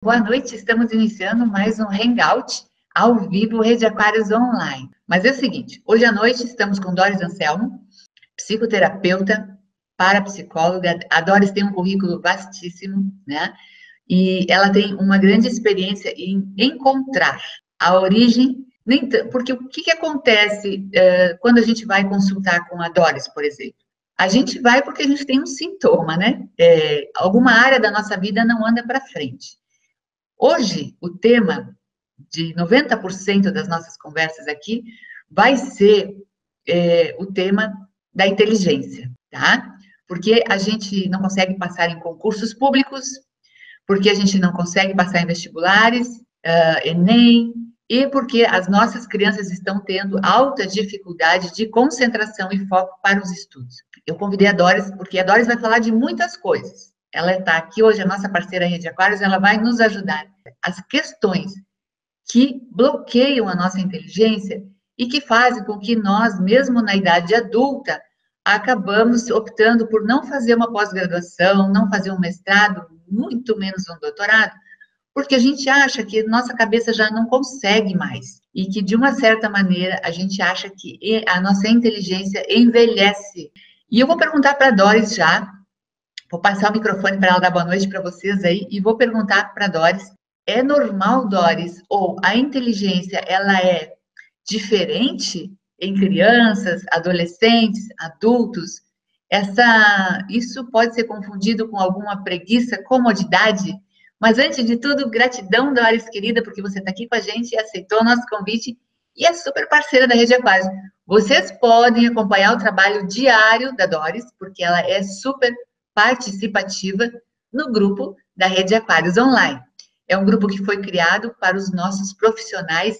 Boa noite, estamos iniciando mais um Hangout ao vivo Rede Aquários Online. Mas é o seguinte, hoje à noite estamos com Doris Anselmo, psicoterapeuta, parapsicóloga. A Doris tem um currículo vastíssimo, né? E ela tem uma grande experiência em encontrar a origem, porque o que acontece quando a gente vai consultar com a Doris, por exemplo? A gente vai porque a gente tem um sintoma, né? Alguma área da nossa vida não anda para frente. Hoje, o tema de 90% das nossas conversas aqui vai ser o tema da inteligência, tá? Porque a gente não consegue passar em concursos públicos, porque a gente não consegue passar em vestibulares, Enem, e porque as nossas crianças estão tendo alta dificuldade de concentração e foco para os estudos. Eu convidei a Doris, porque a Doris vai falar de muitas coisas. Ela está aqui hoje, a nossa parceira Rede Aquários, ela vai nos ajudar. As questões que bloqueiam a nossa inteligência e que fazem com que nós, mesmo na idade adulta, acabamos optando por não fazer uma pós-graduação, não fazer um mestrado, muito menos um doutorado, porque a gente acha que nossa cabeça já não consegue mais e que, de uma certa maneira, a gente acha que a nossa inteligência envelhece. E eu vou perguntar para a Doris já, vou passar o microfone para ela dar boa noite para vocês aí e vou perguntar para a Doris, é normal, Doris, ou a inteligência, ela é diferente em crianças, adolescentes, adultos? Isso pode ser confundido com alguma preguiça, comodidade? Mas, antes de tudo, gratidão, Doris, querida, porque você está aqui com a gente e aceitou o nosso convite e é super parceira da Rede Aquários. Vocês podem acompanhar o trabalho diário da Doris, porque ela é super participativa no grupo da Rede Aquários Online. É um grupo que foi criado para os nossos profissionais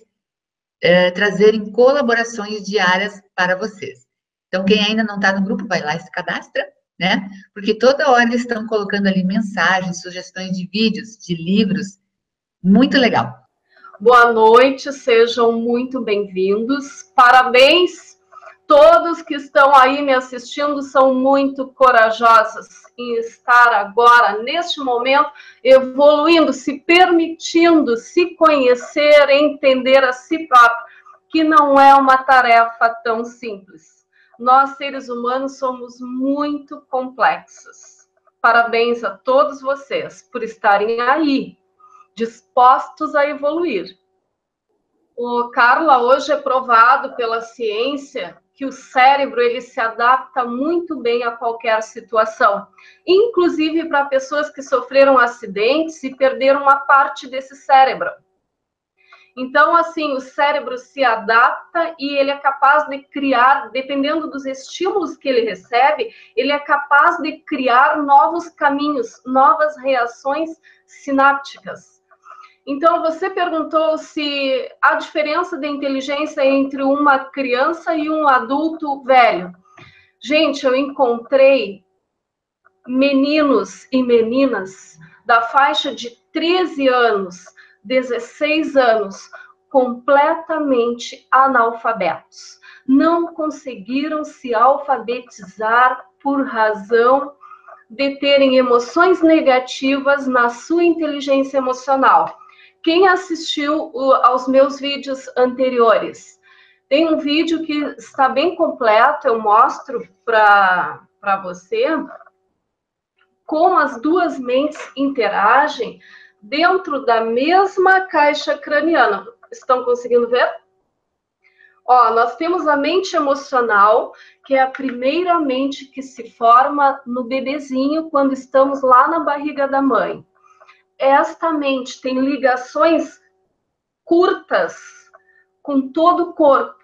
trazerem colaborações diárias para vocês. Então, quem ainda não está no grupo, vai lá e se cadastra, né? Porque toda hora eles estão colocando ali mensagens, sugestões de vídeos, de livros. Muito legal. Boa noite, sejam muito bem-vindos. Parabéns, todos que estão aí me assistindo são muito corajosos em estar agora, neste momento, evoluindo, se permitindo se conhecer, entender a si próprio, que não é uma tarefa tão simples. Nós, seres humanos, somos muito complexos. Parabéns a todos vocês por estarem aí, dispostos a evoluir. O Carla, hoje é provado pela ciência que o cérebro ele se adapta muito bem a qualquer situação, inclusive para pessoas que sofreram acidentes e perderam uma parte desse cérebro. Então, assim, o cérebro se adapta e ele é capaz de criar, dependendo dos estímulos que ele recebe, ele é capaz de criar novos caminhos, novas reações sinápticas. Então, você perguntou se há diferença de inteligência entre uma criança e um adulto velho. Gente, eu encontrei meninos e meninas da faixa de 13 anos, 16 anos, completamente analfabetos. Não conseguiram se alfabetizar por razão de terem emoções negativas na sua inteligência emocional. Quem assistiu aos meus vídeos anteriores? Tem um vídeo que está bem completo, eu mostro para você como as duas mentes interagem dentro da mesma caixa craniana. Estão conseguindo ver? Ó, nós temos a mente emocional, que é a primeira mente que se forma no bebezinho quando estamos lá na barriga da mãe. Esta mente tem ligações curtas com todo o corpo.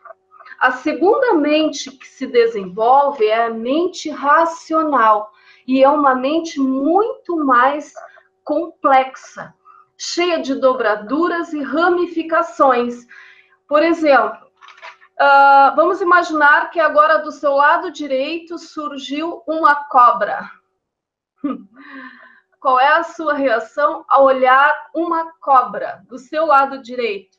A segunda mente que se desenvolve é a mente racional, e é uma mente muito mais complexa, cheia de dobraduras e ramificações. Por exemplo, vamos imaginar que agora do seu lado direito surgiu uma cobra. Qual é a sua reação ao olhar uma cobra do seu lado direito?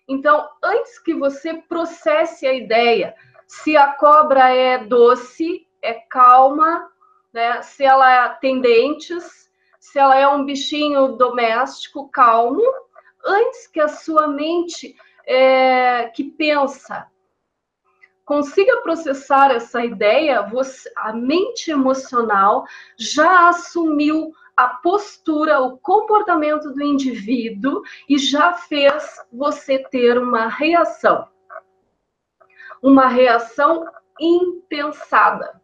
Então, antes que você processe a ideia, se a cobra é doce, é calma, né? Se ela tem dentes, se ela é um bichinho doméstico, calmo, antes que a sua mente que pensa consiga processar essa ideia, a mente emocional já assumiu a postura, o comportamento do indivíduo e já fez você ter uma reação impensada.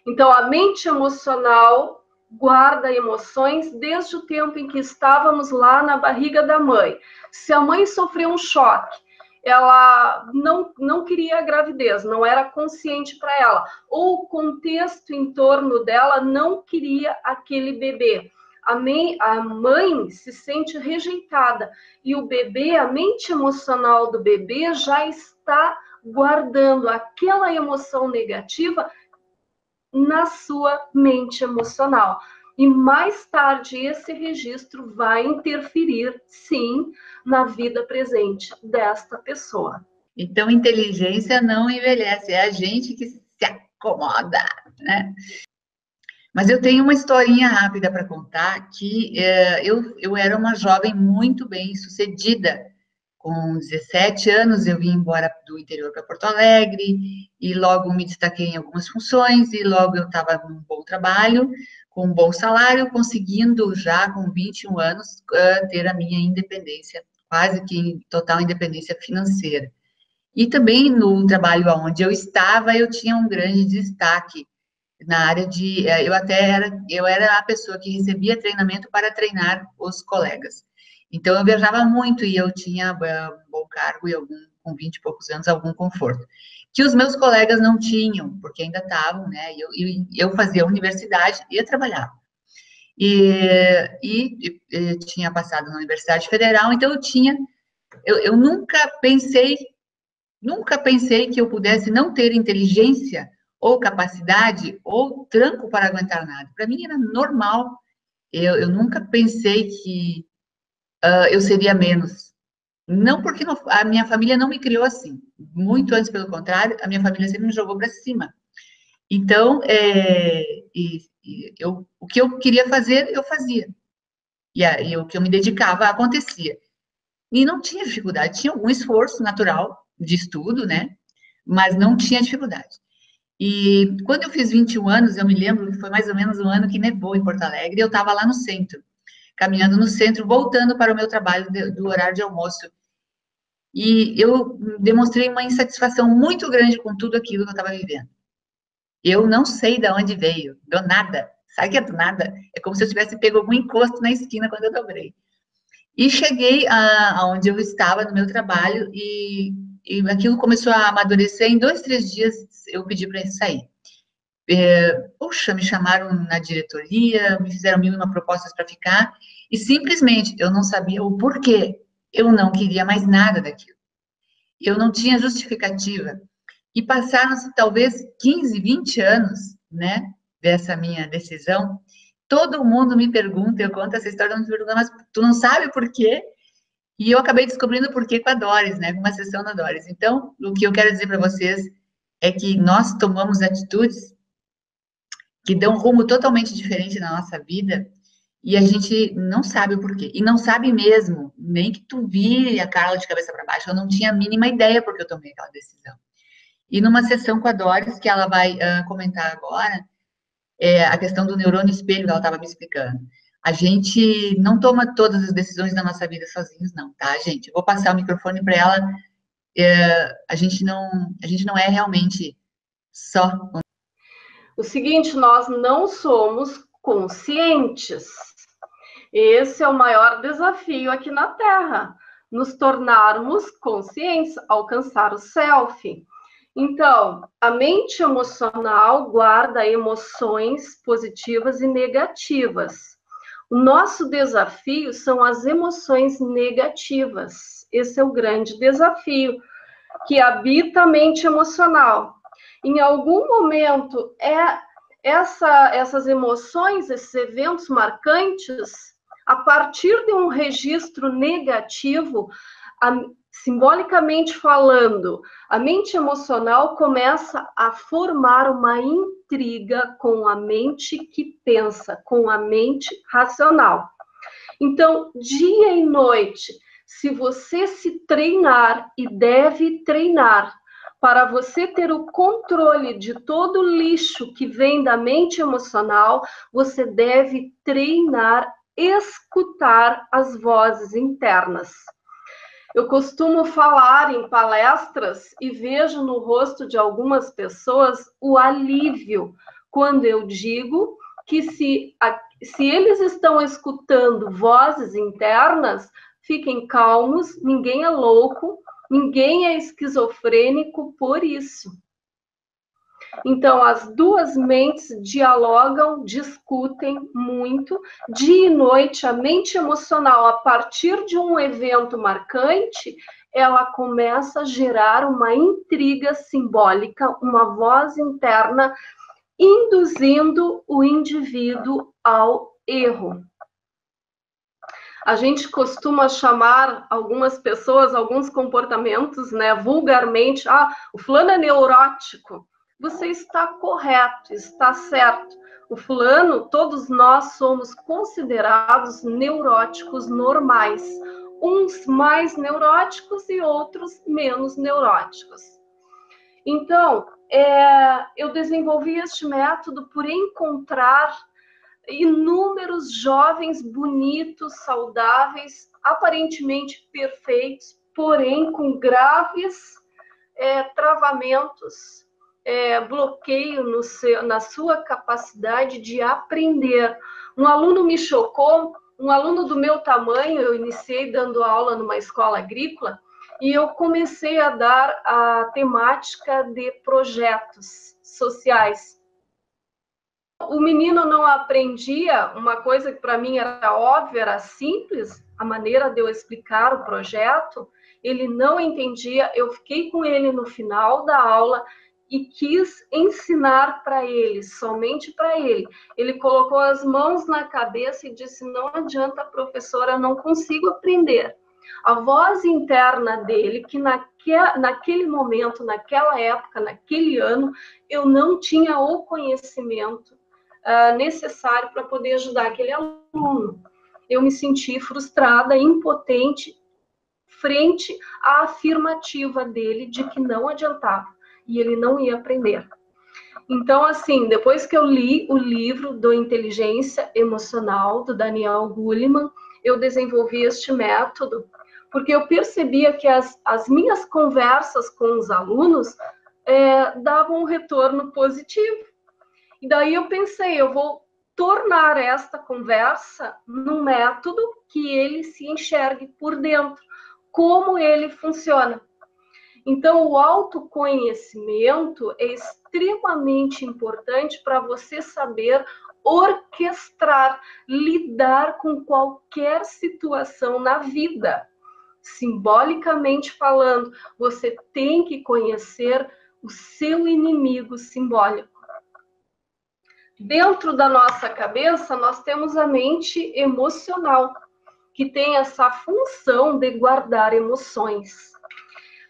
Então, a mente emocional guarda emoções desde o tempo em que estávamos lá na barriga da mãe. Se a mãe sofreu um choque, ela não queria a gravidez, não era consciente para ela, ou o contexto em torno dela não queria aquele bebê. A mãe se sente rejeitada e o bebê, a mente emocional do bebê já está guardando aquela emoção negativa na sua mente emocional. E mais tarde esse registro vai interferir, sim, na vida presente desta pessoa. Então, inteligência não envelhece, é a gente que se acomoda, né? Mas eu tenho uma historinha rápida para contar, que eu era uma jovem muito bem sucedida. Com 17 anos, eu vim embora do interior para Porto Alegre e logo me destaquei em algumas funções e logo eu estava num bom trabalho, com um bom salário, conseguindo já com 21 anos ter a minha independência, quase que total independência financeira. E também no trabalho onde eu estava, eu tinha um grande destaque na área de... Eu era a pessoa que recebia treinamento para treinar os colegas. Então, eu viajava muito e eu tinha um bom cargo e com 20 e poucos anos, algum conforto. Que os meus colegas não tinham, porque ainda estavam, né? Eu fazia universidade e eu trabalhava. E tinha passado na Universidade Federal, então eu nunca pensei que eu pudesse não ter inteligência ou capacidade ou tranco para aguentar nada. Para mim era normal. Eu nunca pensei que eu seria menos. Não porque a minha família não me criou assim. Muito antes, pelo contrário, a minha família sempre me jogou para cima. Então, o que eu queria fazer, eu fazia. E o que eu me dedicava, acontecia. E não tinha dificuldade. Tinha algum esforço natural de estudo, né? Mas não tinha dificuldade. E quando eu fiz 21 anos, eu me lembro que foi mais ou menos um ano que nevou em Porto Alegre, e eu estava lá no centro, caminhando no centro, voltando para o meu trabalho do horário de almoço. E eu demonstrei uma insatisfação muito grande com tudo aquilo que eu estava vivendo. Eu não sei de onde veio, do nada. Sabe que é do nada? É como se eu tivesse pego algum encosto na esquina quando eu dobrei. E cheguei aonde eu estava no meu trabalho e aquilo começou a amadurecer. Em 2, 3 dias eu pedi para sair. Puxa, me chamaram na diretoria, me fizeram 1001 propostas para ficar e simplesmente eu não sabia o porquê. Eu não queria mais nada daquilo. Eu não tinha justificativa. E passaram-se talvez 15, 20 anos, né, dessa minha decisão. Todo mundo me pergunta, eu conto essa história, me pergunta, mas tu não sabe por quê? E eu acabei descobrindo por quê com a Doris, né, com uma sessão da Doris. Então, o que eu quero dizer para vocês é que nós tomamos atitudes que dão um rumo totalmente diferente na nossa vida e a gente não sabe o porquê. E não sabe mesmo, nem que tu vire a Carla de cabeça para baixo. Eu não tinha a mínima ideia porque eu tomei aquela decisão. E numa sessão com a Doris, que ela vai comentar agora, a questão do neurônio espelho, que ela estava me explicando. A gente não toma todas as decisões da nossa vida sozinhos, não, tá, gente? Eu vou passar o microfone para ela. A gente não é realmente só... O seguinte, nós não somos conscientes. Esse é o maior desafio aqui na Terra, nos tornarmos conscientes, alcançar o self. Então, a mente emocional guarda emoções positivas e negativas. O nosso desafio são as emoções negativas. Esse é o grande desafio que habita a mente emocional. Em algum momento, essas emoções, esses eventos marcantes, a partir de um registro negativo, Simbolicamente falando, a mente emocional começa a formar uma intriga com a mente que pensa, com a mente racional. Então, dia e noite, se você se treinar, e deve treinar, para você ter o controle de todo o lixo que vem da mente emocional, você deve treinar, escutar as vozes internas. Eu costumo falar em palestras e vejo no rosto de algumas pessoas o alívio quando eu digo que se eles estão escutando vozes internas, fiquem calmos, ninguém é louco, ninguém é esquizofrênico por isso. Então, as duas mentes dialogam, discutem muito. Dia e noite, a mente emocional, a partir de um evento marcante, ela começa a gerar uma intriga simbólica, uma voz interna, induzindo o indivíduo ao erro. A gente costuma chamar algumas pessoas, alguns comportamentos, né, vulgarmente, o fulano é neurótico. Você está correto, está certo. O fulano, todos nós somos considerados neuróticos normais. Uns mais neuróticos e outros menos neuróticos. Então, eu desenvolvi este método por encontrar inúmeros jovens bonitos, saudáveis, aparentemente perfeitos, porém com graves travamentos, bloqueio na sua capacidade de aprender. Um aluno me chocou, um aluno do meu tamanho, eu iniciei dando aula numa escola agrícola, e eu comecei a dar a temática de projetos sociais. O menino não aprendia, uma coisa que para mim era óbvia, era simples, a maneira de eu explicar o projeto, ele não entendia, eu fiquei com ele no final da aula e quis ensinar para ele, somente para ele. Ele colocou as mãos na cabeça e disse, não adianta, professora, não consigo aprender. A voz interna dele, que naquele momento, naquela época, naquele ano, eu não tinha o conhecimento necessário para poder ajudar aquele aluno. Eu me senti frustrada, impotente, frente à afirmativa dele de que não adiantava e ele não ia aprender. Então, assim, depois que eu li o livro do Inteligência Emocional, do Daniel Goleman, eu desenvolvi este método, porque eu percebia que as minhas conversas com os alunos davam um retorno positivo. E daí eu pensei, eu vou tornar esta conversa num método que ele se enxergue por dentro, como ele funciona. Então, o autoconhecimento é extremamente importante para você saber orquestrar, lidar com qualquer situação na vida. Simbolicamente falando, você tem que conhecer o seu inimigo simbólico. Dentro da nossa cabeça, nós temos a mente emocional, que tem essa função de guardar emoções.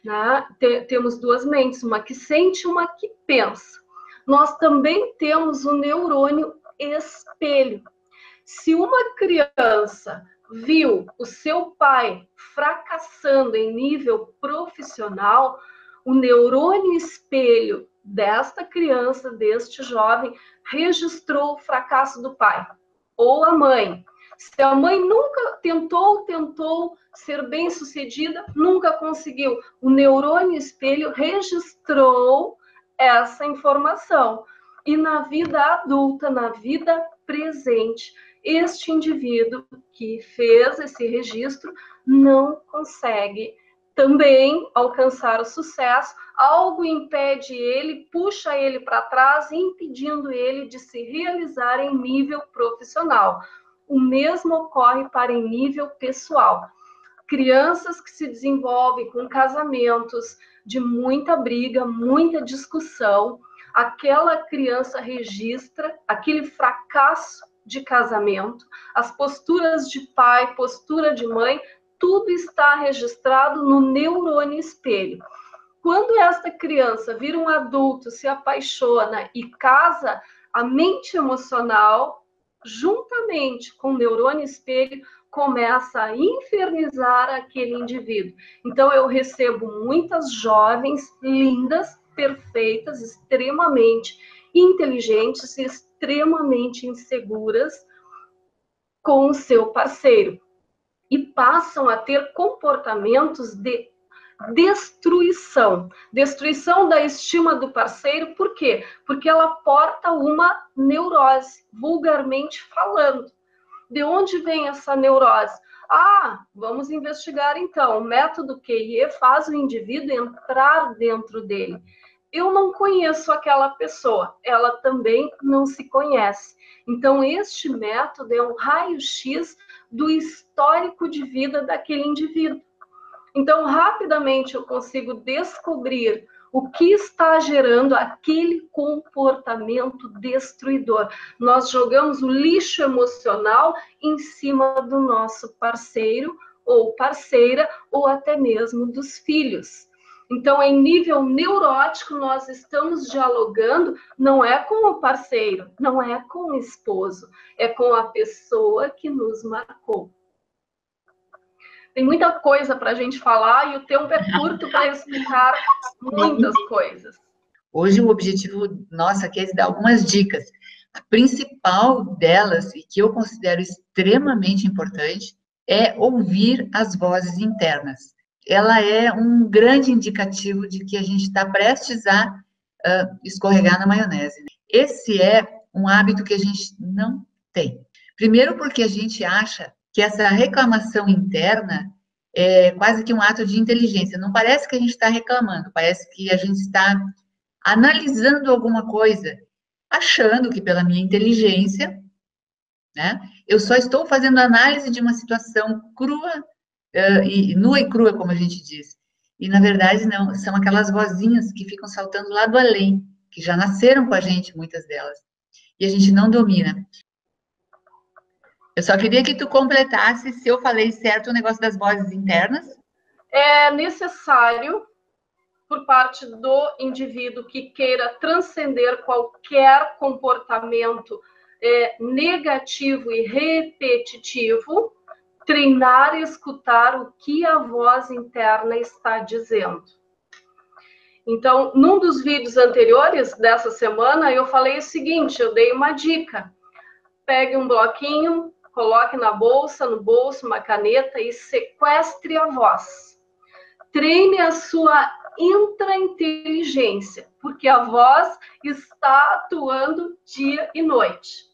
Né? Temos duas mentes, uma que sente e uma que pensa. Nós também temos o neurônio espelho. Se uma criança viu o seu pai fracassando em nível profissional, o neurônio espelho desta criança, deste jovem, registrou o fracasso do pai ou a mãe. Se a mãe nunca tentou ser bem-sucedida, nunca conseguiu. O neurônio espelho registrou essa informação. E na vida adulta, na vida presente, este indivíduo que fez esse registro não consegue também alcançar o sucesso. Algo impede ele, puxa ele para trás, impedindo ele de se realizar em nível profissional. O mesmo ocorre para em nível pessoal. Crianças que se desenvolvem com casamentos de muita briga, muita discussão, aquela criança registra aquele fracasso de casamento, as posturas de pai, postura de mãe, tudo está registrado no neurônio espelho. Quando esta criança vira um adulto, se apaixona e casa, a mente emocional, juntamente com o neurônio espelho, começa a infernizar aquele indivíduo. Então, eu recebo muitas jovens lindas, perfeitas, extremamente inteligentes e extremamente inseguras com o seu parceiro. E passam a ter comportamentos de destruição. Destruição da estima do parceiro, por quê? Porque ela porta uma neurose, vulgarmente falando. De onde vem essa neurose? Ah, vamos investigar então. O método QIE faz o indivíduo entrar dentro dele. Eu não conheço aquela pessoa, ela também não se conhece. Então, este método é um raio-x do histórico de vida daquele indivíduo. Então, rapidamente eu consigo descobrir o que está gerando aquele comportamento destruidor. Nós jogamos o lixo emocional em cima do nosso parceiro ou parceira, ou até mesmo dos filhos. Então, em nível neurótico, nós estamos dialogando, não é com o parceiro, não é com o esposo, é com a pessoa que nos marcou. Tem muita coisa para a gente falar e o tempo é curto para explicar muitas coisas. Hoje o objetivo nosso aqui é dar algumas dicas. A principal delas, e que eu considero extremamente importante, é ouvir as vozes internas. Ela é um grande indicativo de que a gente está prestes a escorregar na maionese. Esse é um hábito que a gente não tem. Primeiro porque a gente acha que essa reclamação interna é quase que um ato de inteligência. Não parece que a gente está reclamando, parece que a gente está analisando alguma coisa, achando que pela minha inteligência, né, eu só estou fazendo análise de uma situação crua, e nua e crua, como a gente diz. E, na verdade, não, são aquelas vozinhas que ficam saltando lá do além, que já nasceram com a gente, muitas delas, e a gente não domina. Eu só queria que tu completasse, se eu falei certo, o negócio das vozes internas. É necessário, por parte do indivíduo que queira transcender qualquer comportamento negativo e repetitivo, treinar e escutar o que a voz interna está dizendo. Então, num dos vídeos anteriores dessa semana, eu falei o seguinte, eu dei uma dica. Pegue um bloquinho, coloque na bolsa, no bolso, uma caneta e sequestre a voz. Treine a sua intrainteligência, porque a voz está atuando dia e noite.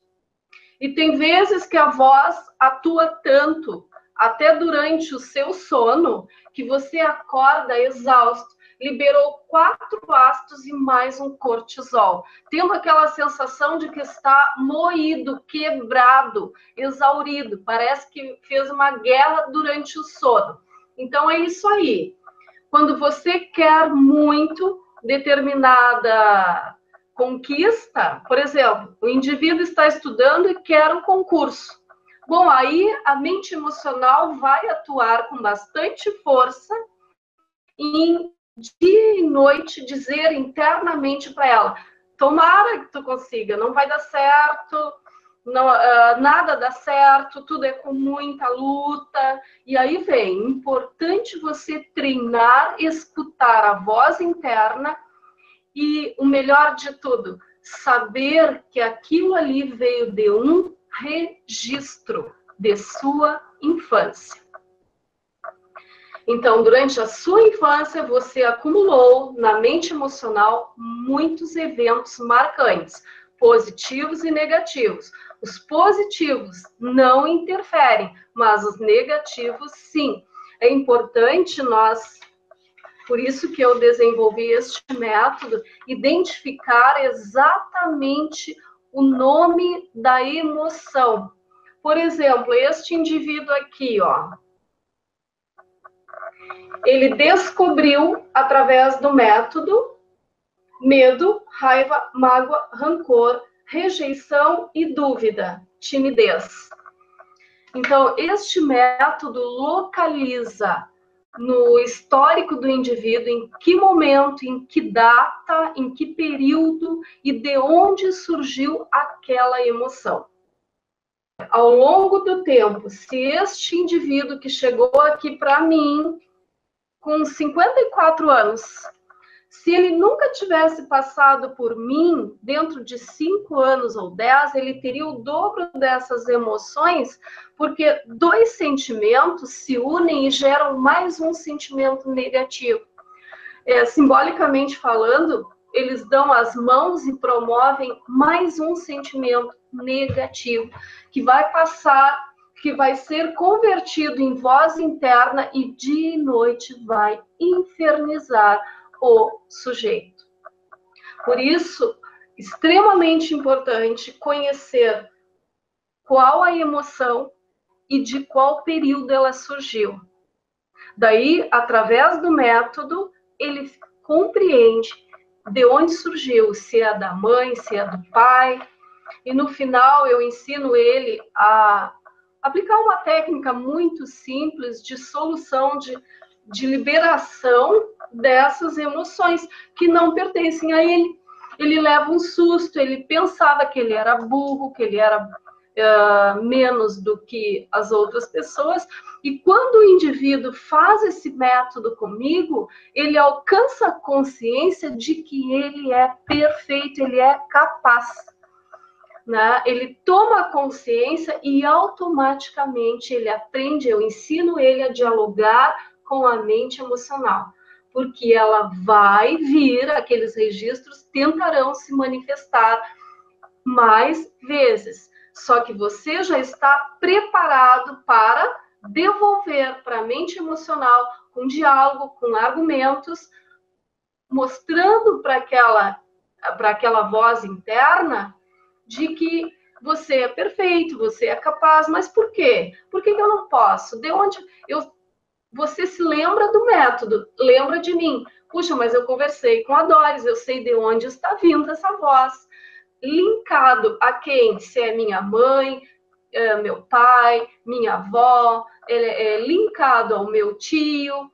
E tem vezes que a voz atua tanto, até durante o seu sono, que você acorda exausto, liberou 4 ácidos e mais um cortisol, tendo aquela sensação de que está moído, quebrado, exaurido, parece que fez uma guerra durante o sono. Então é isso aí. Quando você quer muito determinada conquista, por exemplo, o indivíduo está estudando e quer um concurso. Bom, aí a mente emocional vai atuar com bastante força em dia e noite dizer internamente para ela, tomara que tu consiga, não vai dar certo, não, nada dá certo, tudo é com muita luta. E aí vem, importante você treinar, escutar a voz interna e, o melhor de tudo, saber que aquilo ali veio de um registro de sua infância. Então, durante a sua infância, você acumulou na mente emocional muitos eventos marcantes, positivos e negativos. Os positivos não interferem, mas os negativos, sim. É importante nós, por isso que eu desenvolvi este método, identificar exatamente o nome da emoção. Por exemplo, este indivíduo aqui, ó, ele descobriu, através do método, medo, raiva, mágoa, rancor, rejeição e dúvida, timidez. Então, este método localiza no histórico do indivíduo em que momento, em que data, em que período e de onde surgiu aquela emoção. Ao longo do tempo, se este indivíduo que chegou aqui para mim com 54 anos, se ele nunca tivesse passado por mim, dentro de 5 anos ou 10, ele teria o dobro dessas emoções, porque 2 sentimentos se unem e geram mais um sentimento negativo. Simbolicamente falando, eles dão as mãos e promovem mais um sentimento negativo, que vai passar, que vai ser convertido em voz interna e dia e noite vai infernizar o sujeito. Por isso, extremamente importante conhecer qual a emoção e de qual período ela surgiu. Daí, através do método, ele compreende de onde surgiu, se é da mãe, se é do pai, e no final eu ensino ele a aplicar uma técnica muito simples de solução, de liberação dessas emoções que não pertencem a ele. Ele leva um susto, ele pensava que ele era burro, que ele era menos do que as outras pessoas, e quando o indivíduo faz esse método comigo, ele alcança a consciência de que ele é perfeito, ele é capaz, né? Ele toma consciência e automaticamente ele aprende, eu ensino ele a dialogar com a mente emocional, porque ela vai vir, aqueles registros tentarão se manifestar mais vezes, só que você já está preparado para devolver para a mente emocional com diálogo, com argumentos, mostrando para aquela voz interna de que você é perfeito, você é capaz, mas por quê? Por que eu não posso? De onde você se lembra do método, lembra de mim. Puxa, mas eu conversei com a Doris, eu sei de onde está vindo essa voz. Linkado a quem? Se é minha mãe, meu pai, minha avó, ele é linkado ao meu tio.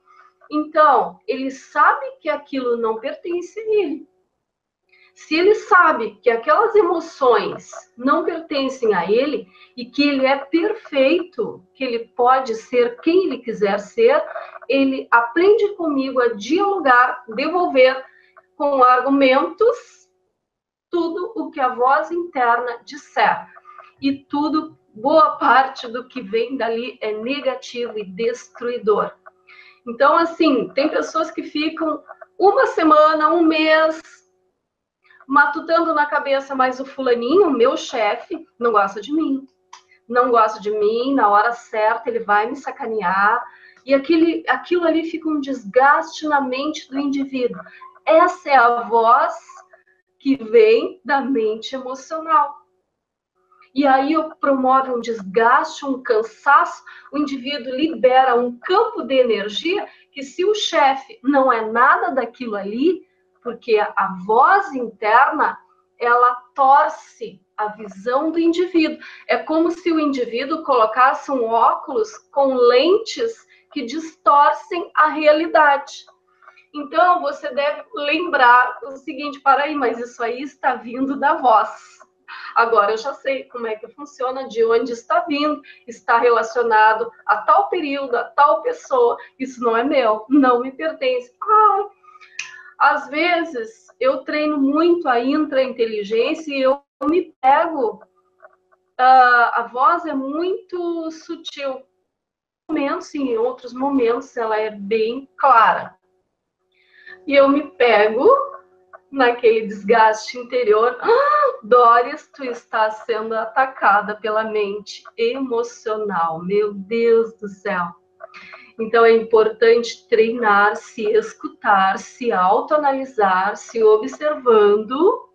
Então, ele sabe que aquilo não pertence a ele. Se ele sabe que aquelas emoções não pertencem a ele e que ele é perfeito, que ele pode ser quem ele quiser ser, ele aprende comigo a dialogar, devolver com argumentos tudo o que a voz interna disser. E tudo, boa parte do que vem dali é negativo e destruidor. Então, assim, tem pessoas que ficam uma semana, um mês, matutando na cabeça, mas o fulaninho, meu chefe, não gosta de mim. Não gosta de mim, na hora certa ele vai me sacanear. E aquilo ali fica um desgaste na mente do indivíduo. Essa é a voz que vem da mente emocional. E aí promove um desgaste, um cansaço, o indivíduo libera um campo de energia que, se o chefe não é nada daquilo ali, porque a voz interna, ela torce a visão do indivíduo. É como se o indivíduo colocasse um óculos com lentes que distorcem a realidade. Então, você deve lembrar o seguinte, para aí, mas isso aí está vindo da voz. Agora eu já sei como é que funciona, de onde está vindo, está relacionado a tal período, a tal pessoa, isso não é meu, não me pertence. Às vezes, eu treino muito a intra-inteligência e eu me pego, a voz é muito sutil. Em outros momentos, ela é bem clara. E eu me pego naquele desgaste interior. Doris, tu está sendo atacada pela mente emocional. Meu Deus do céu. Então, é importante treinar, se escutar, se autoanalisar, se observando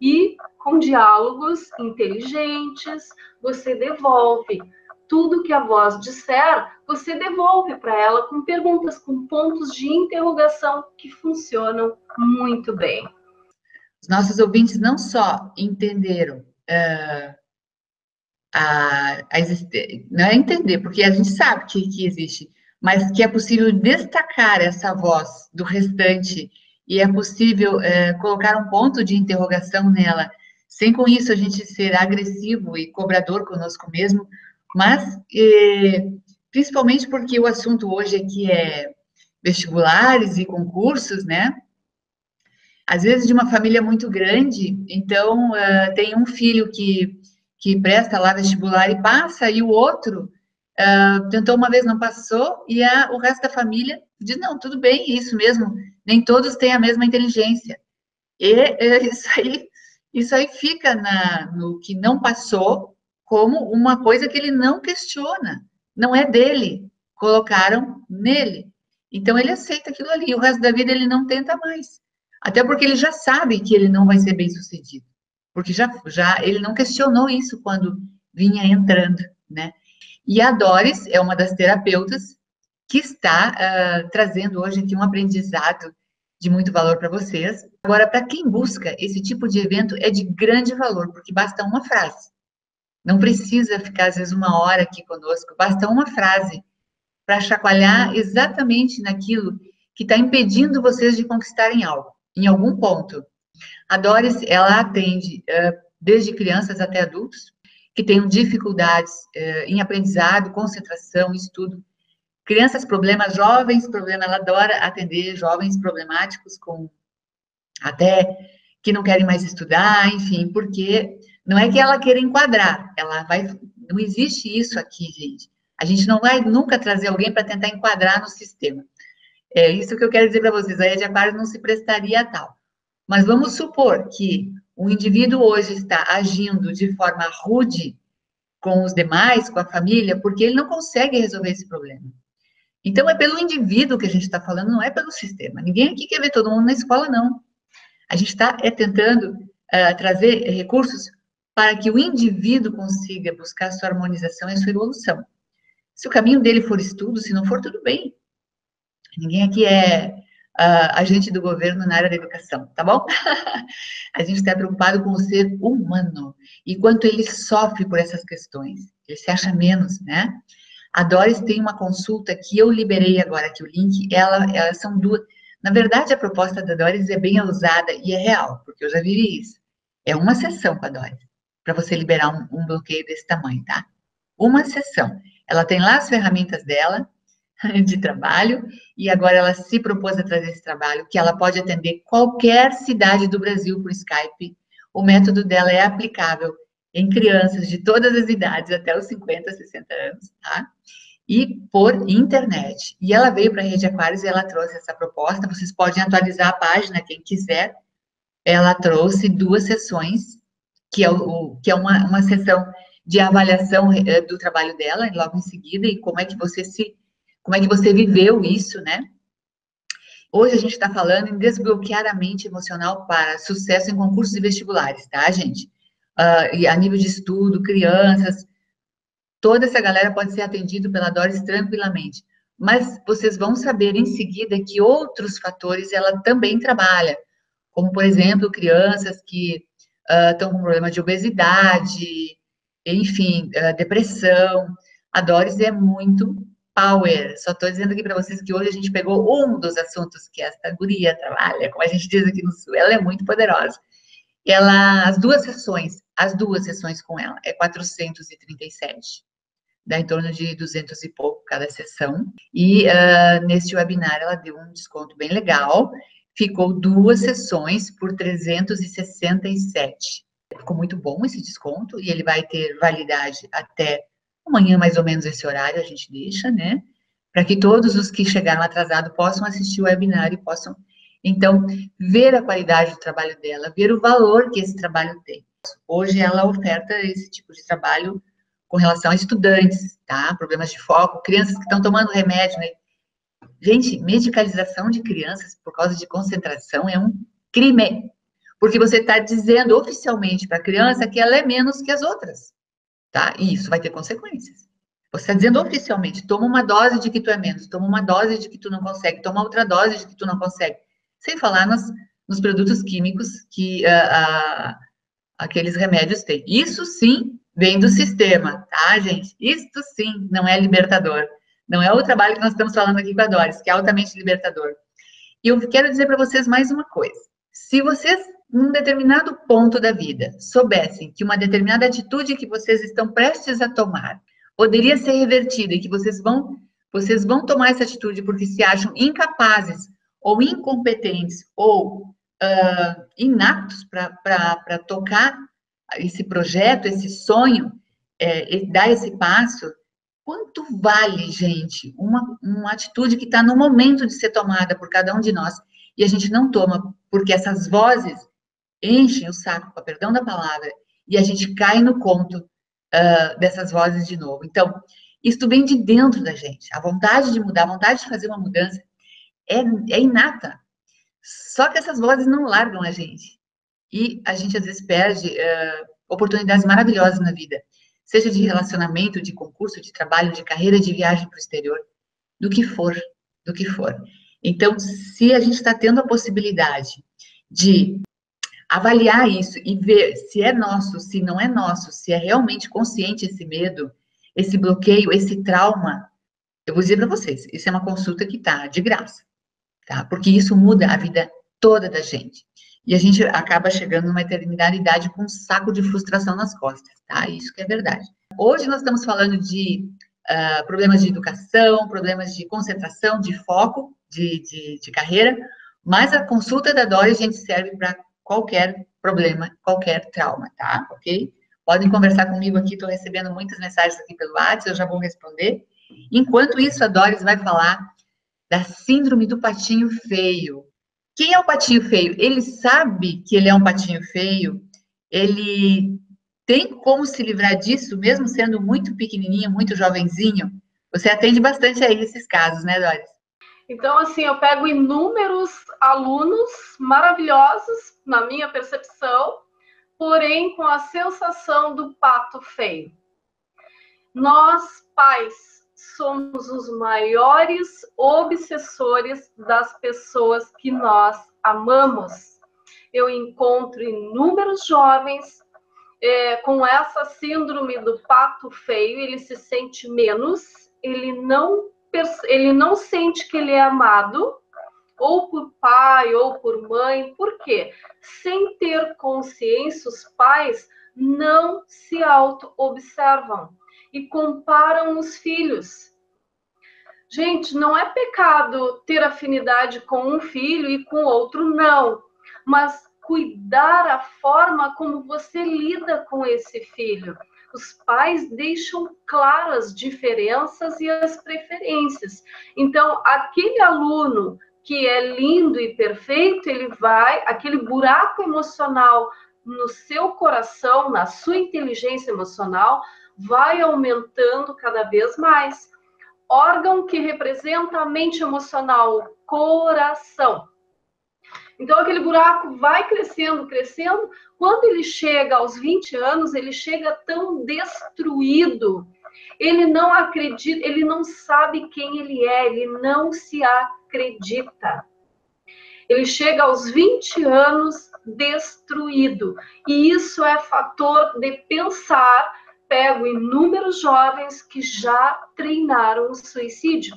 e, com diálogos inteligentes, você devolve. Tudo que a voz disser, você devolve para ela com perguntas, com pontos de interrogação que funcionam muito bem. Os nossos ouvintes não só entenderam não é entender, porque a gente sabe que existe, mas que é possível destacar essa voz do restante e é possível colocar um ponto de interrogação nela, sem com isso a gente ser agressivo e cobrador conosco mesmo, mas principalmente porque o assunto hoje aqui é vestibulares e concursos, né? Às vezes de uma família muito grande, então tem um filho que presta lá vestibular e passa, e o outro tentou uma vez, não passou, e o resto da família diz, não, tudo bem, isso mesmo, nem todos têm a mesma inteligência. E isso aí fica no que não passou como uma coisa que ele não questiona, não é dele, colocaram nele. Então ele aceita aquilo ali, o resto da vida ele não tenta mais. Até porque ele já sabe que ele não vai ser bem sucedido, porque já ele não questionou isso quando vinha entrando, né? E a Doris é uma das terapeutas que está trazendo hoje aqui um aprendizado de muito valor para vocês. Agora, para quem busca esse tipo de evento, é de grande valor, porque basta uma frase. Não precisa ficar, às vezes, uma hora aqui conosco, basta uma frase para chacoalhar exatamente naquilo que está impedindo vocês de conquistarem algo, em algum ponto. A Doris, ela atende desde crianças até adultos, que tenham dificuldades em aprendizado, concentração, estudo. Crianças problemas, jovens problemas, ela adora atender jovens problemáticos com até que não querem mais estudar, enfim, porque não é que ela queira enquadrar, não existe isso aqui, gente. A gente não vai nunca trazer alguém para tentar enquadrar no sistema. É isso que eu quero dizer para vocês, a Rede Aquários não se prestaria a tal. Mas vamos supor que o indivíduo hoje está agindo de forma rude com os demais, com a família, porque ele não consegue resolver esse problema. Então, é pelo indivíduo que a gente está falando, não é pelo sistema. Ninguém aqui quer ver todo mundo na escola, não. A gente está tentando trazer recursos para que o indivíduo consiga buscar a sua harmonização e a sua evolução. Se o caminho dele for estudo, se não for, tudo bem. Ninguém aqui é agente do governo na área da educação, tá bom? A gente está preocupado com o ser humano e quanto ele sofre por essas questões. Ele se acha menos, né? A Doris tem uma consulta que eu liberei agora aqui o link, elas são duas. Na verdade, a proposta da Doris é bem ousada e é real, porque eu já vi isso. É uma sessão com a Doris, para você liberar um bloqueio desse tamanho, tá? Uma sessão. Ela tem lá as ferramentas dela, de trabalho, e agora ela se propôs a trazer esse trabalho, que ela pode atender qualquer cidade do Brasil por Skype. O método dela é aplicável em crianças de todas as idades, até os 50, 60 anos, tá? E por internet. E ela veio para a Rede Aquários e ela trouxe essa proposta, vocês podem atualizar a página, quem quiser. Ela trouxe 2 sessões, que é uma sessão de avaliação do trabalho dela, logo em seguida, e como é que você viveu isso, né? Hoje a gente está falando em desbloquear a mente emocional para sucesso em concursos e vestibulares, tá, gente? E a nível de estudo, crianças, toda essa galera pode ser atendido pela Doris tranquilamente. Mas vocês vão saber em seguida que outros fatores ela também trabalha, como, por exemplo, crianças que estão com problema de obesidade, enfim, depressão. A Doris é muito power. Só estou dizendo aqui para vocês que hoje a gente pegou um dos assuntos que esta guria trabalha, como a gente diz aqui no Sul, ela é muito poderosa. As duas sessões com ela, é 437. Dá em torno de 200 e pouco cada sessão. E neste webinar ela deu um desconto bem legal. Ficou 2 sessões por 367. Ficou muito bom esse desconto e ele vai ter validade até amanhã, mais ou menos, esse horário a gente deixa, né? Para que todos os que chegaram atrasados possam assistir o webinar e possam, então, ver a qualidade do trabalho dela, ver o valor que esse trabalho tem. Hoje ela oferta esse tipo de trabalho com relação a estudantes, tá? Problemas de foco, crianças que estão tomando remédio, né? Gente, medicalização de crianças por causa de concentração é um crime, porque você está dizendo oficialmente para a criança que ela é menos que as outras, tá? E isso vai ter consequências. Você está dizendo oficialmente, toma uma dose de que tu é menos, toma uma dose de que tu não consegue, toma outra dose de que tu não consegue. Sem falar nos produtos químicos que aqueles remédios têm. Isso sim vem do sistema, tá, gente? Isto sim não é libertador. Não é o trabalho que nós estamos falando aqui com a Doris, que é altamente libertador. E eu quero dizer para vocês mais uma coisa. Se vocês, num determinado ponto da vida, soubessem que uma determinada atitude que vocês estão prestes a tomar poderia ser revertida e que vocês vão tomar essa atitude porque se acham incapazes ou incompetentes ou inaptos para tocar esse projeto, esse sonho, dar esse passo, quanto vale, gente, uma atitude que está no momento de ser tomada por cada um de nós e a gente não toma, porque essas vozes enchem o saco, com a perdão da palavra, e a gente cai no conto dessas vozes de novo. Então, isso vem de dentro da gente. A vontade de mudar, a vontade de fazer uma mudança é inata. Só que essas vozes não largam a gente. E a gente, às vezes, perde oportunidades maravilhosas na vida. Seja de relacionamento, de concurso, de trabalho, de carreira, de viagem para o exterior. Do que for, do que for. Então, se a gente está tendo a possibilidade de avaliar isso e ver se é nosso, se não é nosso, se é realmente consciente esse medo, esse bloqueio, esse trauma, eu vou dizer para vocês, isso é uma consulta que está de graça, tá? Porque isso muda a vida toda da gente. E a gente acaba chegando numa determinada idade com um saco de frustração nas costas, tá? Isso que é verdade. Hoje nós estamos falando de problemas de educação, problemas de concentração, de foco, de carreira, mas a consulta da Doris, gente, serve para qualquer problema, qualquer trauma, tá? Ok? Podem conversar comigo aqui, estou recebendo muitas mensagens aqui pelo WhatsApp, eu já vou responder. Enquanto isso, a Doris vai falar da síndrome do patinho feio. Quem é o patinho feio? Ele sabe que ele é um patinho feio? Ele tem como se livrar disso, mesmo sendo muito pequenininho, muito jovenzinho? Você atende bastante aí esses casos, né, Doris? Então, assim, eu pego inúmeros alunos maravilhosos, na minha percepção, porém com a sensação do pato feio. Nós, pais, somos os maiores obsessores das pessoas que nós amamos. Eu encontro inúmeros jovens com essa síndrome do pato feio, ele se sente menos, ele não sente que ele é amado, ou por pai, ou por mãe. Por quê? Sem ter consciência, os pais não se auto-observam e comparam os filhos. Gente, não é pecado ter afinidade com um filho e com outro não, mas cuidar a forma como você lida com esse filho. Os pais deixam claras as diferenças e as preferências. Então, aquele aluno que é lindo e perfeito, aquele buraco emocional no seu coração, na sua inteligência emocional, vai aumentando cada vez mais. Órgão que representa a mente emocional, o coração. Então, aquele buraco vai crescendo, crescendo. Quando ele chega aos 20 anos, ele chega tão destruído. Ele não acredita, ele não sabe quem ele é, ele não se acredita. Ele chega aos 20 anos destruído. E isso é fator de pensar. Pego inúmeros jovens que já treinaram o suicídio.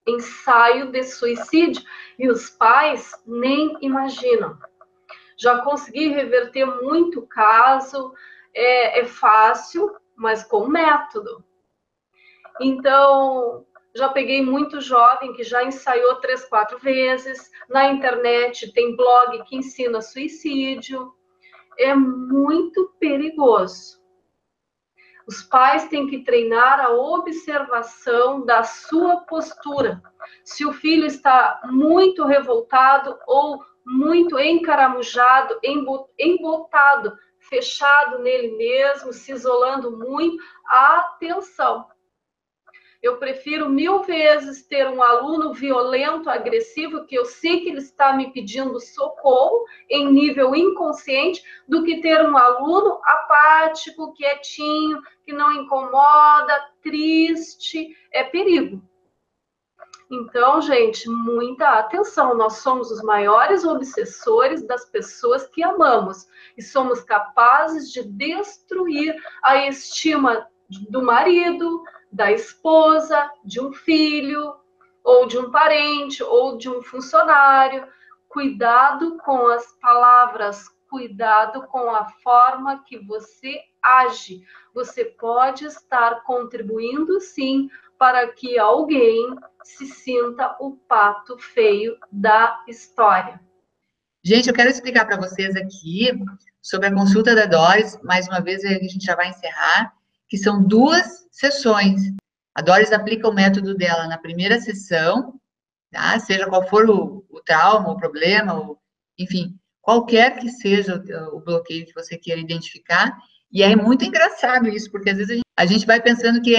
Ensaio de suicídio. E os pais nem imaginam. Já consegui reverter muito caso. É fácil, mas com método. Então, já peguei muito jovem que já ensaiou 3, 4 vezes. Na internet tem blog que ensina suicídio. É muito perigoso. Os pais têm que treinar a observação da sua postura. Se o filho está muito revoltado ou muito encaramujado, embotado, fechado nele mesmo, se isolando muito, atenção. Eu prefiro 1000 vezes ter um aluno violento, agressivo, que eu sei que ele está me pedindo socorro em nível inconsciente, do que ter um aluno apático, quietinho, que não incomoda, triste. É perigo. Então, gente, muita atenção. Nós somos os maiores obsessores das pessoas que amamos e somos capazes de destruir a estima do marido, da esposa, de um filho, ou de um parente, ou de um funcionário. Cuidado com as palavras, cuidado com a forma que você age. Você pode estar contribuindo, sim, para que alguém se sinta o pato feio da história. Gente, eu quero explicar para vocês aqui sobre a consulta da Doris, mais uma vez a gente já vai encerrar, que são 2 sessões. A Doris aplica o método dela na primeira sessão, tá? Seja qual for o trauma, o problema, enfim, qualquer que seja o bloqueio que você queira identificar. E é muito engraçado isso, porque às vezes a gente vai pensando que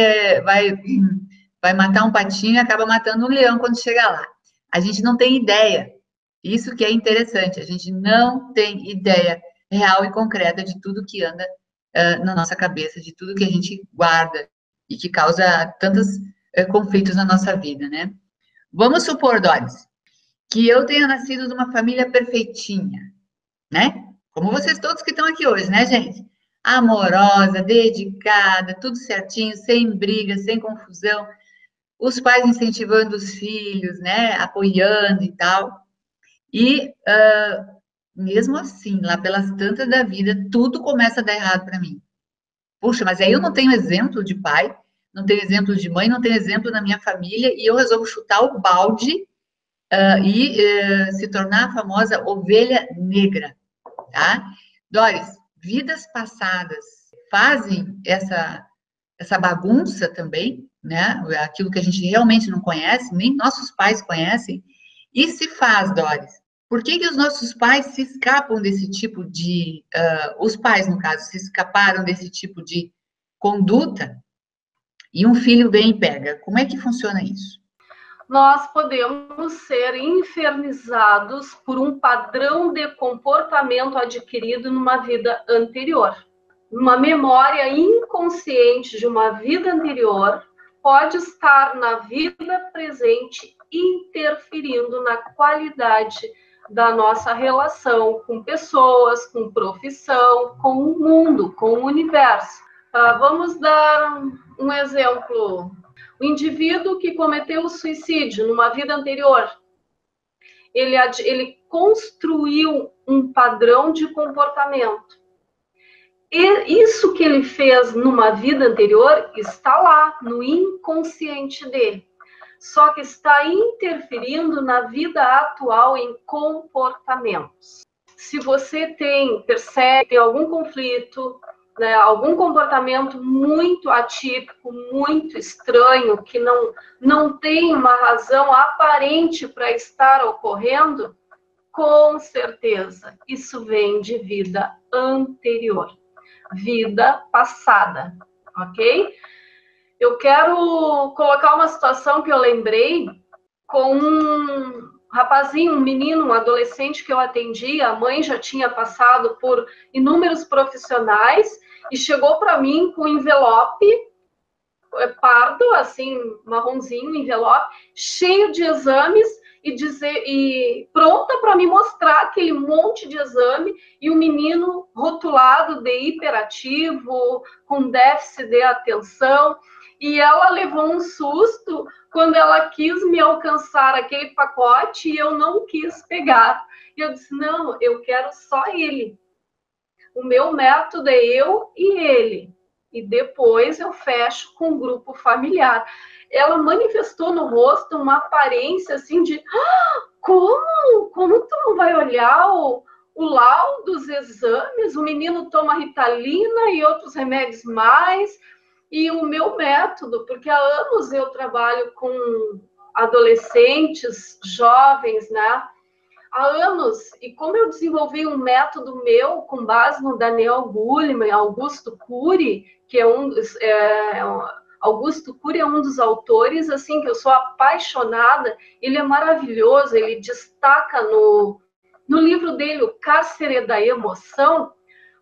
vai matar um patinho e acaba matando um leão quando chega lá. A gente não tem ideia. Isso que é interessante, a gente não tem ideia real e concreta de tudo que anda na nossa cabeça, de tudo que a gente guarda e que causa tantos conflitos na nossa vida, né? Vamos supor, Doris, que eu tenha nascido numa família perfeitinha, né? Como vocês todos que estão aqui hoje, né, gente? Amorosa, dedicada, tudo certinho, sem briga, sem confusão, os pais incentivando os filhos, né? Apoiando e tal. E mesmo assim, lá pelas tantas da vida, tudo começa a dar errado para mim. Puxa, mas aí eu não tenho exemplo de pai, não tenho exemplo de mãe, não tenho exemplo na minha família, e eu resolvo chutar o balde e se tornar a famosa ovelha negra, tá? Doris, vidas passadas fazem essa bagunça também, né? Aquilo que a gente realmente não conhece, nem nossos pais conhecem. E se faz, Doris, por que os nossos pais se escapam desse tipo de... os pais, no caso, se escaparam desse tipo de conduta e um filho vem e pega? Como é que funciona isso? Nós podemos ser infernizados por um padrão de comportamento adquirido numa vida anterior. Uma memória inconsciente de uma vida anterior pode estar na vida presente, interferindo na qualidade da nossa relação com pessoas, com profissão, com o mundo, com o universo. Vamos dar um exemplo. O indivíduo que cometeu o suicídio numa vida anterior, ele construiu um padrão de comportamento. E isso que ele fez numa vida anterior está lá, no inconsciente dele. Só que está interferindo na vida atual em comportamentos. Se você percebe algum conflito, né, algum comportamento muito atípico, muito estranho, que não tem uma razão aparente para estar ocorrendo, com certeza, isso vem de vida anterior, vida passada, ok? Eu quero colocar uma situação que eu lembrei com um rapazinho, um menino, um adolescente que eu atendi. A mãe já tinha passado por inúmeros profissionais e chegou para mim com um envelope pardo, assim, marronzinho, envelope, cheio de exames e pronta para me mostrar aquele monte de exame, e o menino rotulado de hiperativo, com déficit de atenção. E ela levou um susto quando ela quis me alcançar aquele pacote e eu não quis pegar. E eu disse, não, eu quero só ele. O meu método é eu e ele. E depois eu fecho com o grupo familiar. Ela manifestou no rosto uma aparência assim de como tu não vai olhar o laudo dos exames? O menino toma Ritalina e outros remédios mais. E o meu método, porque há anos eu trabalho com adolescentes, jovens, né? Há anos, e como eu desenvolvi um método meu com base no Daniel Goleman, Augusto Cury, que Augusto Cury é um dos autores, assim, que eu sou apaixonada. Ele é maravilhoso, ele destaca no livro dele, O Cárcere da Emoção,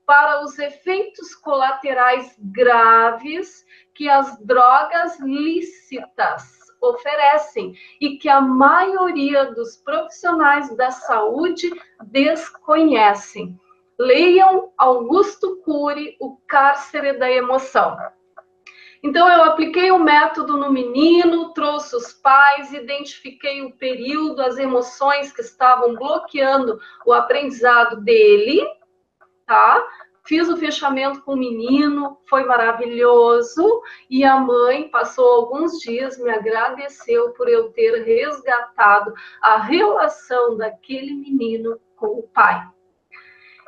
para os efeitos colaterais graves que as drogas lícitas oferecem e que a maioria dos profissionais da saúde desconhecem. Leiam Augusto Cury, O Cárcere da Emoção. Então, eu apliquei o método no menino, trouxe os pais, identifiquei o período, as emoções que estavam bloqueando o aprendizado dele, tá? Fiz o fechamento com o menino, foi maravilhoso, e a mãe passou alguns dias, me agradeceu por eu ter resgatado a relação daquele menino com o pai.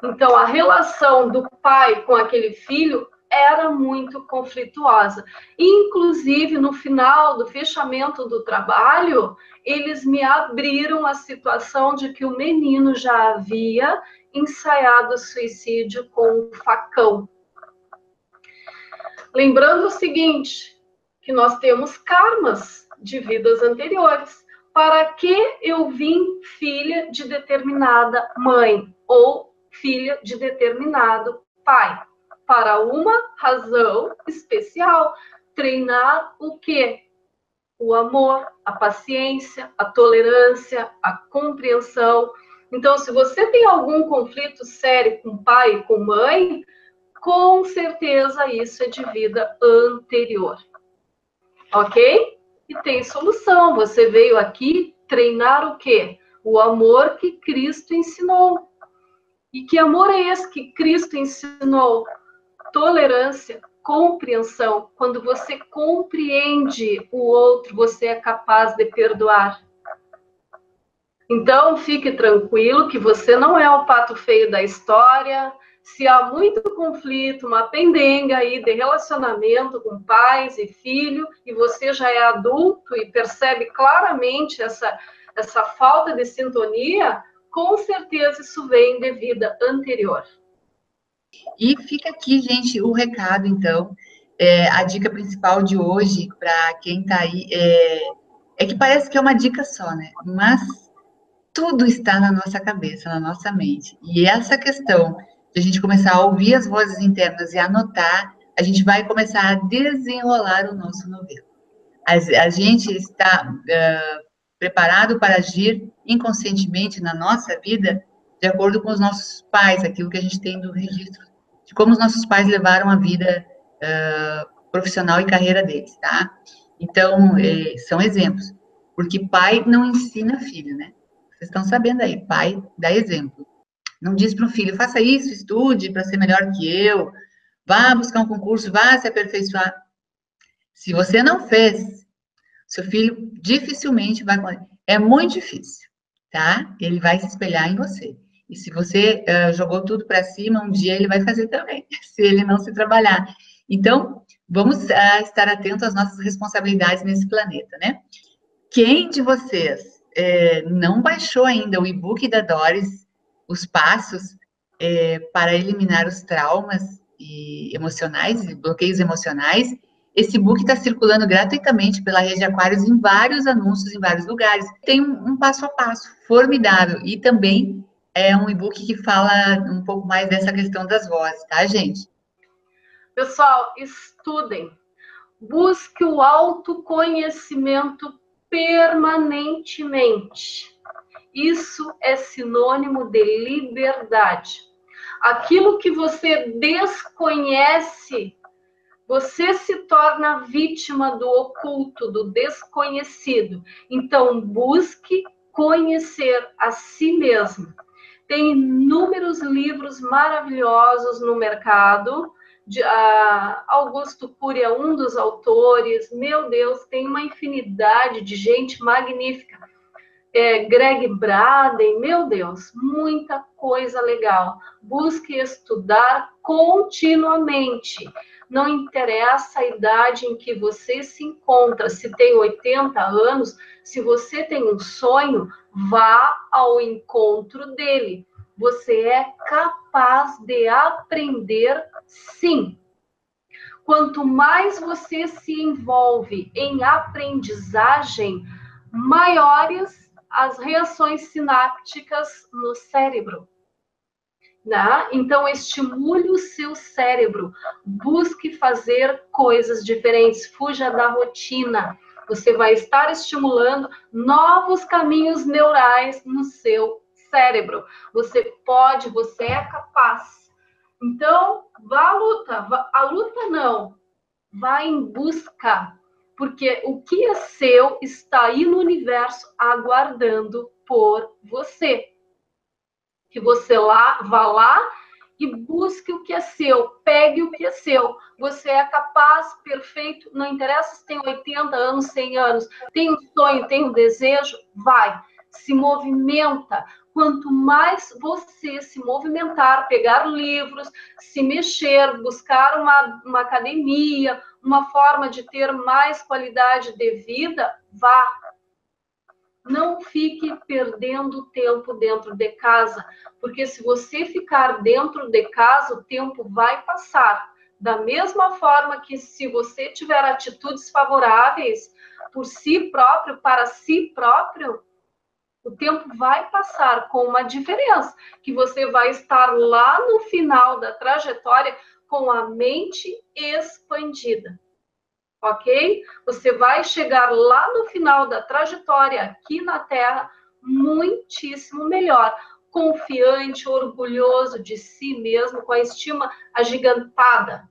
Então, a relação do pai com aquele filho era muito conflituosa. Inclusive, no final do fechamento do trabalho, eles me abriram a situação de que o menino já havia ensaiado suicídio com um facão. Lembrando o seguinte, que nós temos karmas de vidas anteriores. Para que eu vim filha de determinada mãe ou filha de determinado pai? Para uma razão especial, treinar o quê? O amor, a paciência, a tolerância, a compreensão. Então, se você tem algum conflito sério com pai e com mãe, com certeza isso é de vida anterior. Ok? E tem solução. Você veio aqui treinar o quê? O amor que Cristo ensinou. E que amor é esse que Cristo ensinou? Tolerância, compreensão. Quando você compreende o outro, você é capaz de perdoar. Então, fique tranquilo que você não é o pato feio da história. Se há muito conflito, uma pendenga aí de relacionamento com pais e filho, e você já é adulto e percebe claramente essa falta de sintonia, com certeza isso vem de vida anterior. E fica aqui, gente, o recado, então. A dica principal de hoje, para quem está aí, é que parece que é uma dica só, né? Mas tudo está na nossa cabeça, na nossa mente. E essa questão de a gente começar a ouvir as vozes internas e anotar, a gente vai começar a desenrolar o nosso novelo. A gente está preparado para agir inconscientemente na nossa vida de acordo com os nossos pais, aquilo que a gente tem do registro de como os nossos pais levaram a vida profissional e carreira deles, tá? Então, são exemplos. Porque pai não ensina filho, né? Vocês estão sabendo aí, pai dá exemplo. Não diz para o filho, faça isso, estude para ser melhor que eu, vá buscar um concurso, vá se aperfeiçoar. Se você não fez, seu filho dificilmente vai... É muito difícil, tá? Ele vai se espelhar em você. E se você jogou tudo para cima, um dia ele vai fazer também, se ele não se trabalhar. Então, vamos estar atentos às nossas responsabilidades nesse planeta, né? Quem de vocês não baixou ainda o e-book da Doris, Os Passos para eliminar os traumas emocionais, bloqueios emocionais, esse e-book está circulando gratuitamente pela Rede Aquários em vários anúncios, em vários lugares. Tem um passo a passo formidável e também é um e-book que fala um pouco mais dessa questão das vozes, tá, gente? Pessoal, estudem. Busque o autoconhecimento permanentemente. Isso é sinônimo de liberdade. Aquilo que você desconhece, você se torna vítima do oculto, do desconhecido. Então, busque conhecer a si mesmo. Tem inúmeros livros maravilhosos no mercado. Augusto Cury é um dos autores. Meu Deus, tem uma infinidade de gente magnífica. Greg Braden, meu Deus, muita coisa legal. Busque estudar continuamente. Não interessa a idade em que você se encontra, se tem 80 anos, se você tem um sonho, vá ao encontro dele. Você é capaz de aprender, sim. Quanto mais você se envolve em aprendizagem, maiores as reações sinápticas no cérebro. Né? Então, estimule o seu cérebro, busque fazer coisas diferentes, fuja da rotina. Você vai estar estimulando novos caminhos neurais no seu cérebro. Você pode, você é capaz. Então, vá à luta. A luta não. Vá em busca. Porque o que é seu está aí no universo aguardando por você. Que você vá lá e busque o que é seu, pegue o que é seu. Você é capaz, perfeito, não interessa se tem 80 anos, 100 anos, tem um sonho, tem um desejo, vai, se movimenta. Quanto mais você se movimentar, pegar livros, se mexer, buscar uma academia, uma forma de ter mais qualidade de vida, vá. Não fique perdendo tempo dentro de casa, porque se você ficar dentro de casa, o tempo vai passar. Da mesma forma que se você tiver atitudes favoráveis por si próprio, para si próprio, o tempo vai passar com uma diferença, que você vai estar lá no final da trajetória com a mente expandida. Ok? Você vai chegar lá no final da trajetória aqui na Terra muitíssimo melhor, confiante, orgulhoso de si mesmo, com a estima agigantada.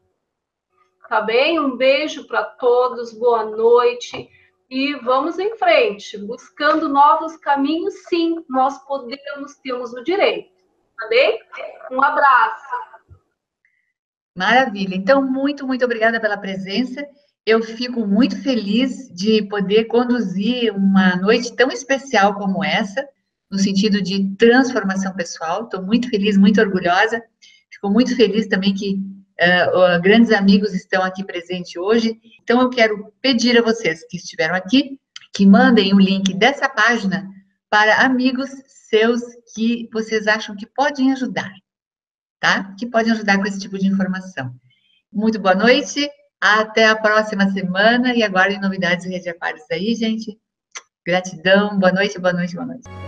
Tá bem? Um beijo para todos, boa noite e vamos em frente, buscando novos caminhos, sim, nós podemos, temos o direito. Tá bem? Um abraço. Maravilha. Então, muito obrigada pela presença. Eu fico muito feliz de poder conduzir uma noite tão especial como essa, no sentido de transformação pessoal. Estou muito feliz, muito orgulhosa. Fico muito feliz também que grandes amigos estão aqui presentes hoje. Então, eu quero pedir a vocês que estiveram aqui, que mandem o link dessa página para amigos seus que vocês acham que podem ajudar, tá? Que podem ajudar com esse tipo de informação. Muito boa noite. Até a próxima semana e aguardem novidades de Rede Aquários aí, gente. Gratidão, boa noite, boa noite, boa noite.